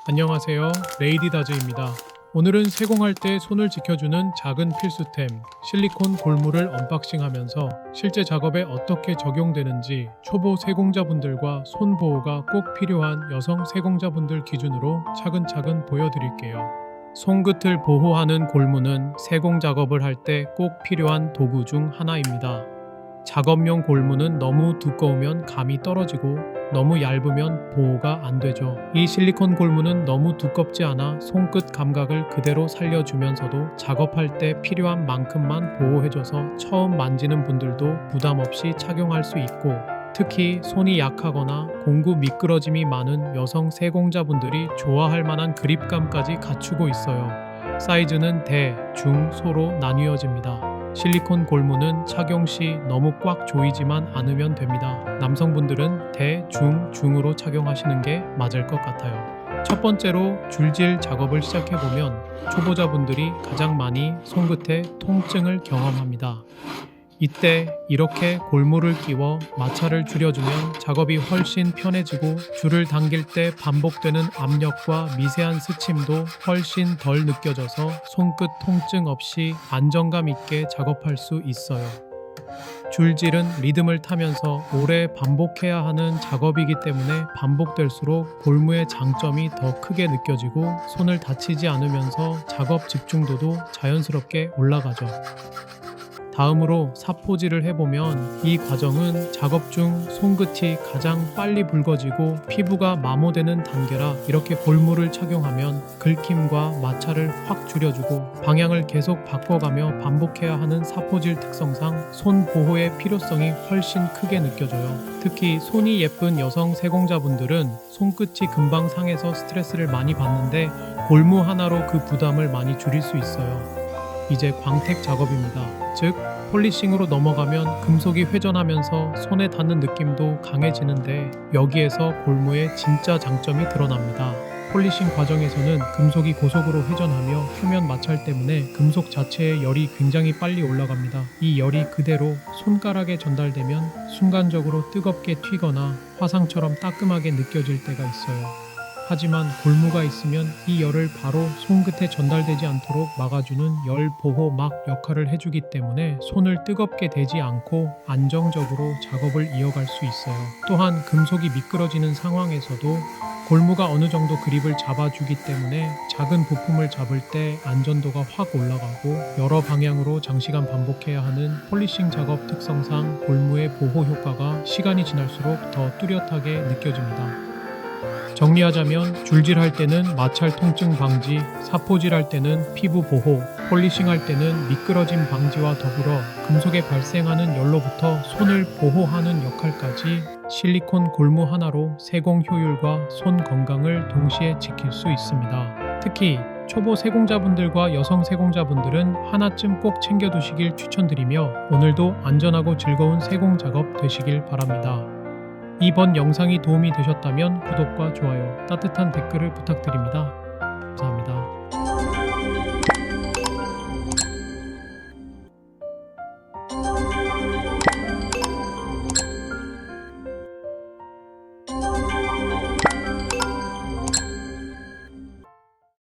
안녕하세요. 레이디다즈입니다. 오늘은 세공할 때 손을 지켜주는 작은 필수템 실리콘 골무를 언박싱하면서 실제 작업에 어떻게 적용되는지 초보 세공자분들과 손 보호가 꼭 필요한 여성 세공자분들 기준으로 차근차근 보여드릴게요. 손끝을 보호하는 골무는 세공 작업을 할 때 꼭 필요한 도구 중 하나입니다. 작업용 골무는 너무 두꺼우면 감이 떨어지고 너무 얇으면 보호가 안 되죠. 이 실리콘 골무는 너무 두껍지 않아 손끝 감각을 그대로 살려주면서도 작업할 때 필요한 만큼만 보호해줘서 처음 만지는 분들도 부담 없이 착용할 수 있고, 특히 손이 약하거나 공구 미끄러짐이 많은 여성 세공자분들이 좋아할 만한 그립감까지 갖추고 있어요. 사이즈는 대, 중, 소로 나뉘어집니다. 실리콘 골무는 착용 시 너무 꽉 조이지만 않으면 됩니다. 남성분들은 대, 중, 중으로 착용하시는 게 맞을 것 같아요. 첫 번째로 줄질 작업을 시작해보면 초보자분들이 가장 많이 손끝에 통증을 경험합니다. 이때 이렇게 골무를 끼워 마찰을 줄여주면 작업이 훨씬 편해지고 줄을 당길 때 반복되는 압력과 미세한 스침도 훨씬 덜 느껴져서 손끝 통증 없이 안정감 있게 작업할 수 있어요. 줄질은 리듬을 타면서 오래 반복해야 하는 작업이기 때문에 반복될수록 골무의 장점이 더 크게 느껴지고 손을 다치지 않으면서 작업 집중도도 자연스럽게 올라가죠. 다음으로 사포질을 해보면 이 과정은 작업 중 손끝이 가장 빨리 붉어지고 피부가 마모되는 단계라 이렇게 골무를 착용하면 긁힘과 마찰을 확 줄여주고 방향을 계속 바꿔가며 반복해야 하는 사포질 특성상 손 보호의 필요성이 훨씬 크게 느껴져요. 특히 손이 예쁜 여성 세공자분들은 손끝이 금방 상해서 스트레스를 많이 받는데 골무 하나로 그 부담을 많이 줄일 수 있어요. 이제 광택 작업입니다. 즉 폴리싱으로 넘어가면 금속이 회전하면서 손에 닿는 느낌도 강해지는데 여기에서 골무의 진짜 장점이 드러납니다. 폴리싱 과정에서는 금속이 고속으로 회전하며 표면 마찰 때문에 금속 자체의 열이 굉장히 빨리 올라갑니다. 이 열이 그대로 손가락에 전달되면 순간적으로 뜨겁게 튀거나 화상처럼 따끔하게 느껴질 때가 있어요. 하지만 골무가 있으면 이 열을 바로 손끝에 전달되지 않도록 막아주는 열 보호 막 역할을 해주기 때문에 손을 뜨겁게 대지 않고 안정적으로 작업을 이어갈 수 있어요. 또한 금속이 미끄러지는 상황에서도 골무가 어느 정도 그립을 잡아주기 때문에 작은 부품을 잡을 때 안전도가 확 올라가고 여러 방향으로 장시간 반복해야 하는 폴리싱 작업 특성상 골무의 보호 효과가 시간이 지날수록 더 뚜렷하게 느껴집니다. 정리하자면 줄질할 때는 마찰 통증 방지, 사포질할 때는 피부 보호, 폴리싱할 때는 미끄러짐 방지와 더불어 금속에 발생하는 열로부터 손을 보호하는 역할까지 실리콘 골무 하나로 세공 효율과 손 건강을 동시에 지킬 수 있습니다. 특히 초보 세공자분들과 여성 세공자분들은 하나쯤 꼭 챙겨두시길 추천드리며 오늘도 안전하고 즐거운 세공 작업 되시길 바랍니다. 이번 영상이 도움이 되셨다면 구독과 좋아요, 따뜻한 댓글을 부탁드립니다. 감사합니다.